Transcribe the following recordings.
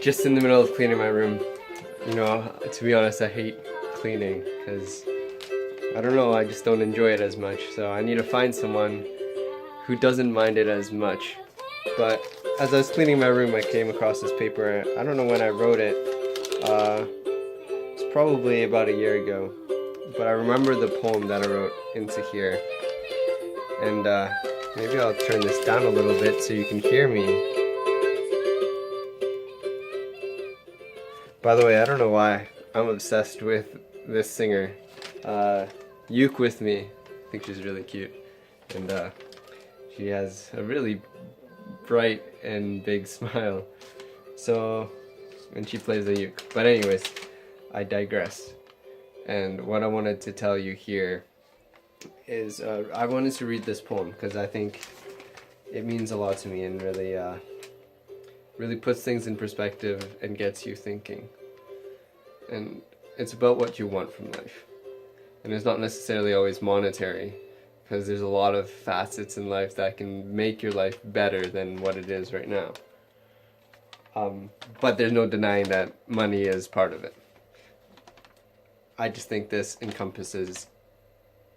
just in the middle of cleaning my room. You know, to be honest, I hate cleaning because I don't know, I just don't enjoy it as much. So I need to find someone who doesn't mind it as much. But as I was cleaning my room, I came across this paper. I don't know when I wrote it. It's probably about a year ago. But I remember the poem that I wrote into here. And maybe I'll turn this down a little bit so you can hear me. By the way, I don't know why I'm obsessed with this singer. Uke With Me. I think she's really cute. And she has a really bright and big smile. So, and she plays the uke. But anyways, I digress. And what I wanted to tell you here is I wanted to read this poem because I think it means a lot to me and really puts things in perspective and gets you thinking. And it's about what you want from life. And it's not necessarily always monetary, because there's a lot of facets in life that can make your life better than what it is right now. But there's no denying that money is part of it. I just think this encompasses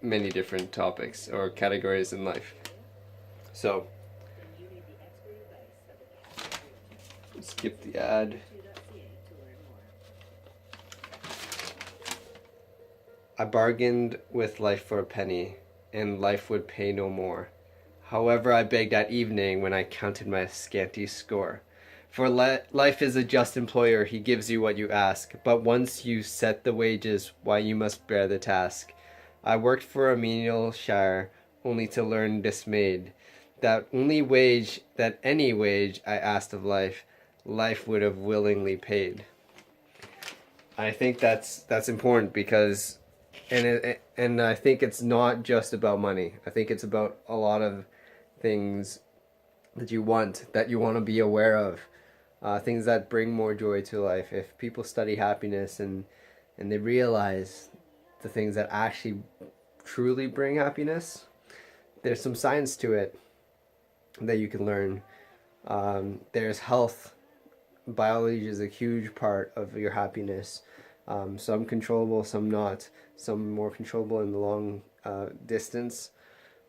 many different topics or categories in life. So, skip the ad. I bargained with life for a penny, and life would pay no more. However, I begged that evening when I counted my scanty score. For life is a just employer, he gives you what you ask, but once you set the wages, why you must bear the task. I worked for a menial shire, only to learn dismayed, that any wage I asked of life, life would have willingly paid. I think that's important because and I think it's not just about money. I think it's about a lot of things that you want to be aware of, things that bring more joy to life. If people study happiness and they realize the things that actually truly bring happiness, there's some science to it that you can learn. There's health. Biology is a huge part of your happiness. Some controllable, some not. Some more controllable in the long distance,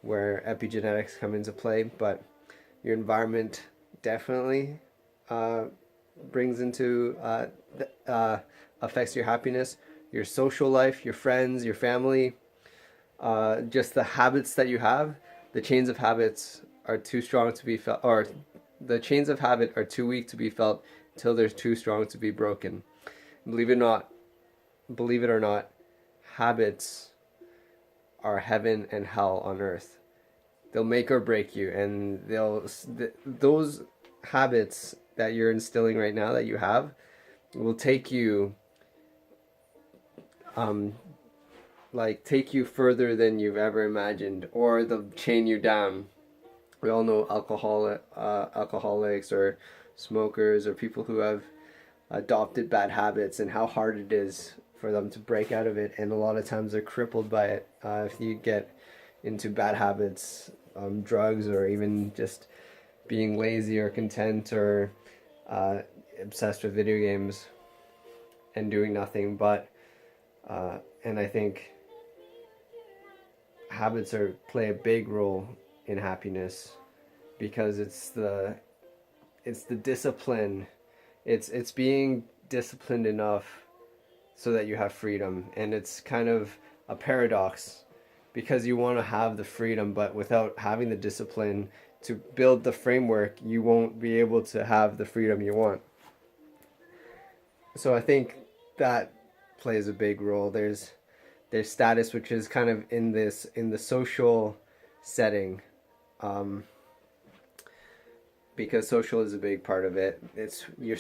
where epigenetics come into play. But your environment definitely brings into affects your happiness. Your social life, your friends, your family, just the habits that you have. The chains of habits are too strong to be felt, or the chains of habit are too weak to be felt until they're too strong to be broken. Believe it or not, habits are heaven and hell on earth. They'll make or break you, and those habits that you're instilling right now that you have will take you take you further than you've ever imagined, or they'll chain you down. We all know alcoholics or smokers or people who have adopted bad habits and how hard it is for them to break out of it, and a lot of times they're crippled by it. If you get into bad habits, drugs, or even just being lazy or content or obsessed with video games and doing nothing but and I think habits play a big role in happiness because it's the discipline. It's being disciplined enough so that you have freedom, and it's kind of a paradox because you want to have the freedom, but without having the discipline to build the framework, you won't be able to have the freedom you want. So I think that plays a big role. There's status, which is kind of in the social setting, because social is a big part of it. It's your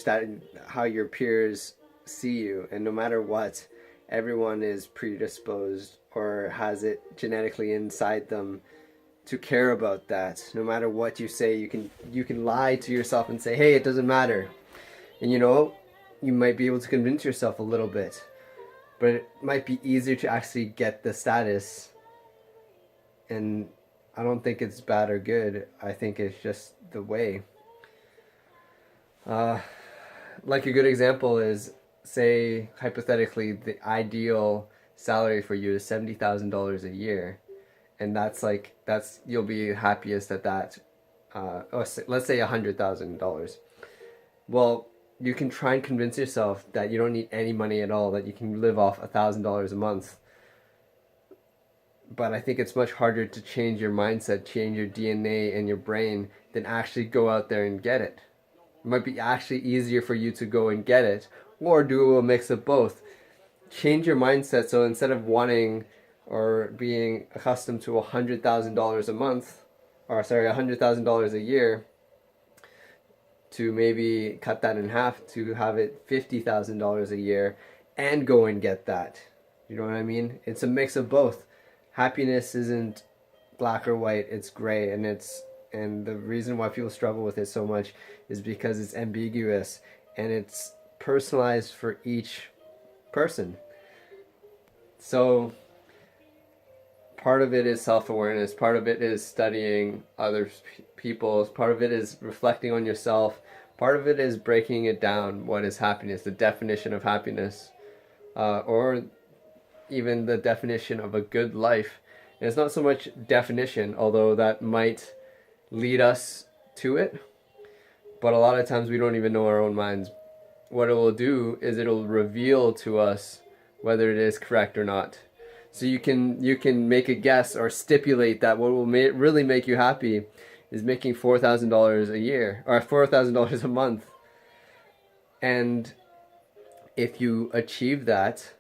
how your peers see you, and no matter what, everyone is predisposed or has it genetically inside them to care about that. No matter what you say, you can lie to yourself and say, hey, it doesn't matter, and you might be able to convince yourself a little bit, but it might be easier to actually get the status. And I don't think it's bad or good. I think it's just the way. like a good example is, say hypothetically the ideal salary for you is $70,000 a year, and that's you'll be happiest at that. Or let's say $100,000. Well, you can try and convince yourself that you don't need any money at all, that you can live off $1,000 a month. But I think it's much harder to change your mindset, change your DNA and your brain, than actually go out there and get it. It might be actually easier for you to go and get it, or do a mix of both. Change your mindset, so instead of wanting or being accustomed to $100,000 a month, or sorry, $100,000 a year, to maybe cut that in half to have it $50,000 a year and go and get that. You know what I mean? It's a mix of both. Happiness isn't black or white, it's gray, and the reason why people struggle with it so much is because it's ambiguous and it's personalized for each person. So part of it is self-awareness, part of it is studying other people, part of it is reflecting on yourself, part of it is breaking it down. What is happiness? The definition of happiness, or even the definition of a good life. And it's not so much definition, although that might lead us to it, but a lot of times we don't even know our own minds. What it will do is it'll reveal to us whether it is correct or not. So you can make a guess or stipulate that what will really make you happy is making $4,000 a year or $4,000 a month. And if you achieve that,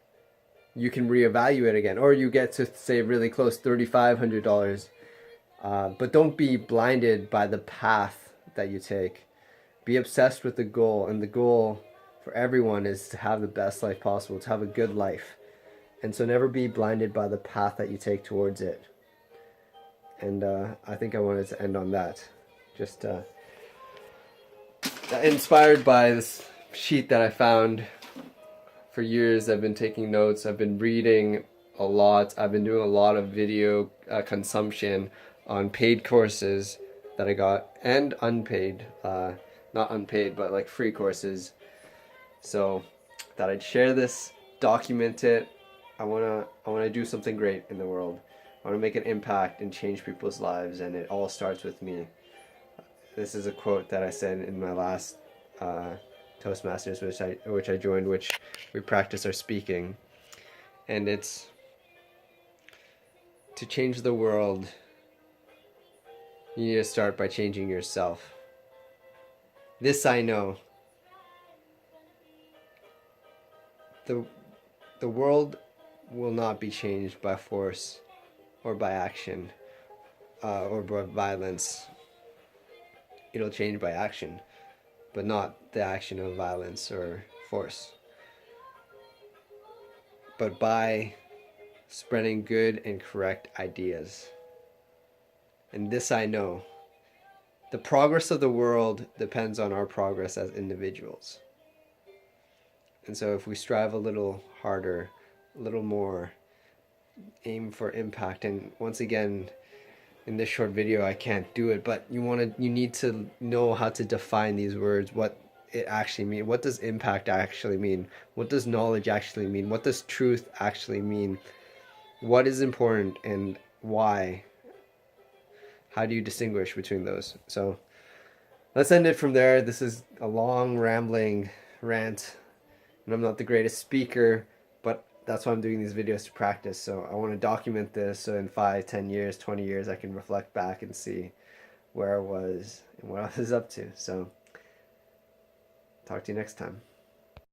you can reevaluate again, or you get to say really close, $3,500. But don't be blinded by the path that you take. Be obsessed with the goal, and the goal for everyone is to have the best life possible, to have a good life. And so never be blinded by the path that you take towards it. And I think I wanted to end on that. Just inspired by this sheet that I found. For years I've been taking notes, I've been reading a lot, I've been doing a lot of video consumption on paid courses that I got, and unpaid, not unpaid, but like free courses. So thought I'd share this, document it. I wanna do something great in the world. I wanna make an impact and change people's lives, and it all starts with me. This is a quote that I said in my last Toastmasters, which I joined, which we practice our speaking, and it's, to change the world, you need to start by changing yourself. This I know. The world will not be changed by force or by action or by violence. It'll change by action, but not the action of violence or force, but by spreading good and correct ideas. And this I know. The progress of the world depends on our progress as individuals. And so if we strive a little harder, a little more, aim for impact, and once again, in this short video I can't do it, but you need to know how to define these words, what it actually means. What does impact actually mean? What does knowledge actually mean? What does truth actually mean? What is important and why? How do you distinguish between those? So let's end it from there. This is a long rambling rant, and I'm not the greatest speaker, but that's why I'm doing these videos, to practice. So I want to document this, so in 5, 10 years, 20 years, I can reflect back and see where I was and what I was up to. So talk to you next time.